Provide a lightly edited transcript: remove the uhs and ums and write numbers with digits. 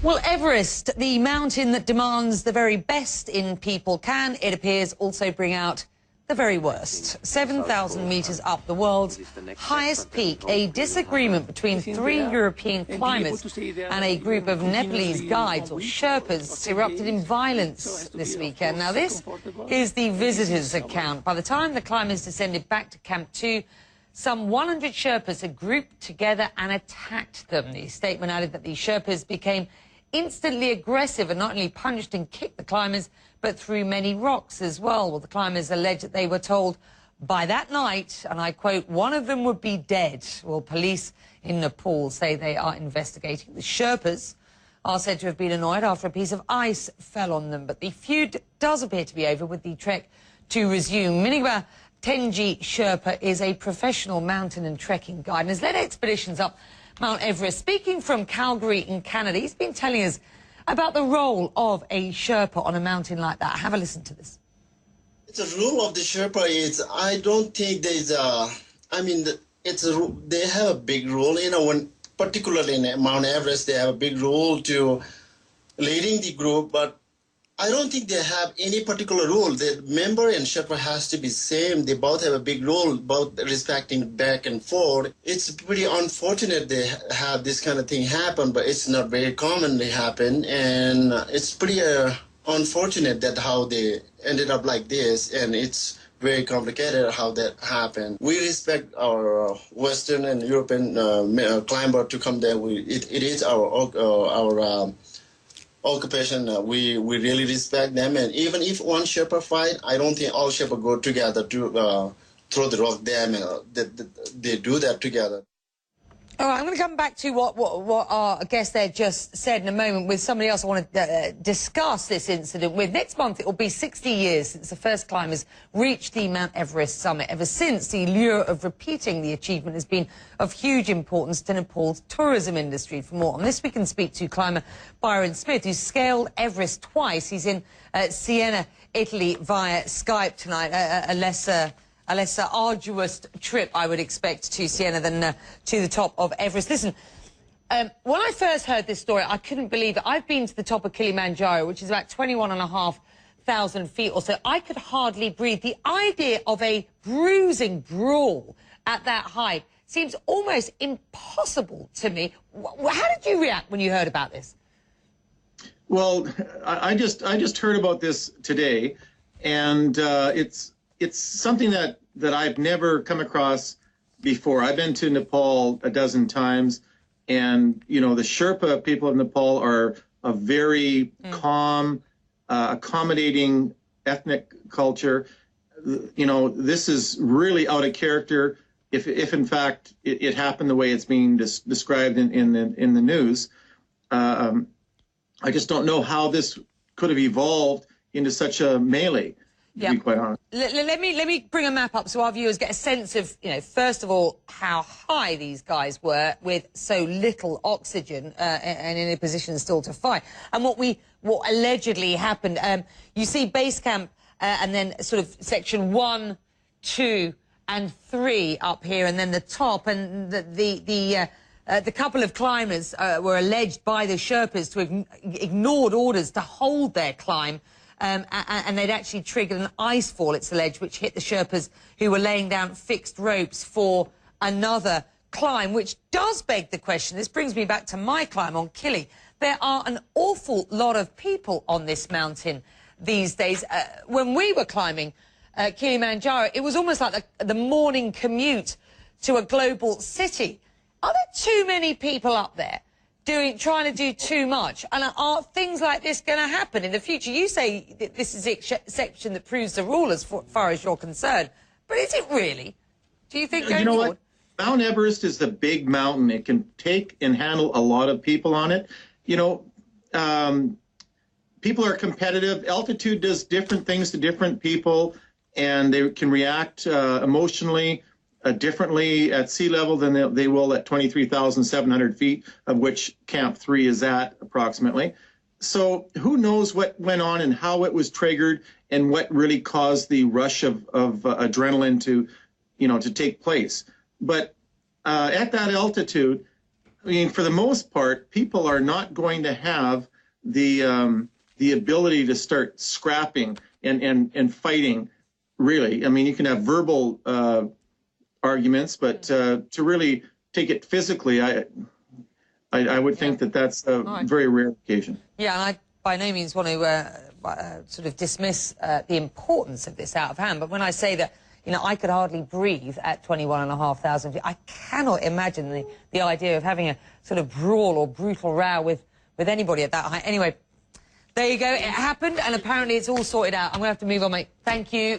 Well, Everest, the mountain that demands the very best in people, can, it appears, also bring out the very worst. 7,000 metres up, the world's highest peak, a disagreement between 3 European climbers and a group of Nepalese guides, or Sherpas, erupted in violence this weekend. Now, this is the visitors' account. By the time the climbers descended back to Camp 2, some 100 Sherpas had grouped together and attacked them. The statement added that the Sherpas became instantly aggressive and not only punched and kicked the climbers, but threw many rocks as well. Well, the climbers alleged that they were told by that night, and I quote, one of them would be dead. Well, police in Nepal say they are investigating. The Sherpas are said to have been annoyed after a piece of ice fell on them, but the feud does appear to be over, with the trek to resume. Minigba Tenji Sherpa is a professional mountain and trekking guide and has led expeditions up Mount Everest. Speaking from Calgary in Canada, he's been telling us about the role of a Sherpa on a mountain like that. Have a listen to this. The role of the Sherpa is, I don't think there's a, they have a big role, particularly in Mount Everest, they have a big role to leading the group, but I don't think they have any particular role. The member and Sherpa has to be same. They both have a big role, both respecting back and forth. It's pretty unfortunate they have this kind of thing happen, but it's not very commonly happen. And it's pretty unfortunate that how they ended up like this. And it's very complicated how that happened. We respect our Western and European climber to come there. It is our occupation. We really respect them, and even if one Sherpa fight, I don't think all Sherpa go together to throw the rock them. They do that together. All right, I'm going to come back to what our guest there just said in a moment with somebody else I want to discuss this incident with. Next month, it will be 60 years since the first climbers reached the Mount Everest summit. Ever since, the lure of repeating the achievement has been of huge importance to Nepal's tourism industry. For more on this, we can speak to climber Byron Smith, who scaled Everest twice. He's in Siena, Italy, via Skype tonight, a lesser arduous trip, I would expect, to Siena than to the top of Everest. Listen, when I first heard this story, I couldn't believe it. I've been to the top of Kilimanjaro, which is about 21,500 feet or so. I could hardly breathe. The idea of a bruising brawl at that height seems almost impossible to me. How did you react when you heard about this? Well, I just heard about this today, and it's something that I've never come across before. I've been to Nepal a dozen times, and, the Sherpa people of Nepal are a very calm, accommodating ethnic culture. This is really out of character if in fact it happened the way it's being described in the news. I just don't know how this could have evolved into such a melee. Yeah. To be quite honest. Let me bring a map up so our viewers get a sense of, first of all, how high these guys were with so little oxygen and in a position still to fight, and what allegedly happened. You see base camp and then sort of section 1, 2, and 3 up here, and then the top, and the couple of climbers were alleged by the Sherpas to have ignored orders to hold their climb. And they'd actually triggered an ice fall, it's alleged, which hit the Sherpas, who were laying down fixed ropes for another climb, which does beg the question. This brings me back to my climb on Kili. There are an awful lot of people on this mountain these days. When we were climbing Kilimanjaro, it was almost like the morning commute to a global city. Are there too many people up there trying to do too much? And are things like this going to happen in the future? You say that this is the exception that proves the rule as far as you're concerned, but is it really? Do you think going forward? What? Mount Everest is a big mountain. It can take and handle a lot of people on it. People are competitive. Altitude does different things to different people, and they can react emotionally differently at sea level than they will at 23,700 feet, of which Camp 3 is at approximately. So who knows what went on and how it was triggered and what really caused the rush of adrenaline to take place. But at that altitude, I mean, for the most part, people are not going to have the ability to start scrapping and fighting. Really, I mean, you can have verbal arguments, but to really take it physically, I would think that that's a very rare occasion. Yeah, and I by no means want to sort of dismiss the importance of this out of hand, but when I say that, you know, I could hardly breathe at 21,500 feet, I cannot imagine the idea of having a sort of brawl or brutal row with anybody at that height. Anyway, there you go. It happened, and apparently it's all sorted out. I'm going to have to move on, mate. Thank you.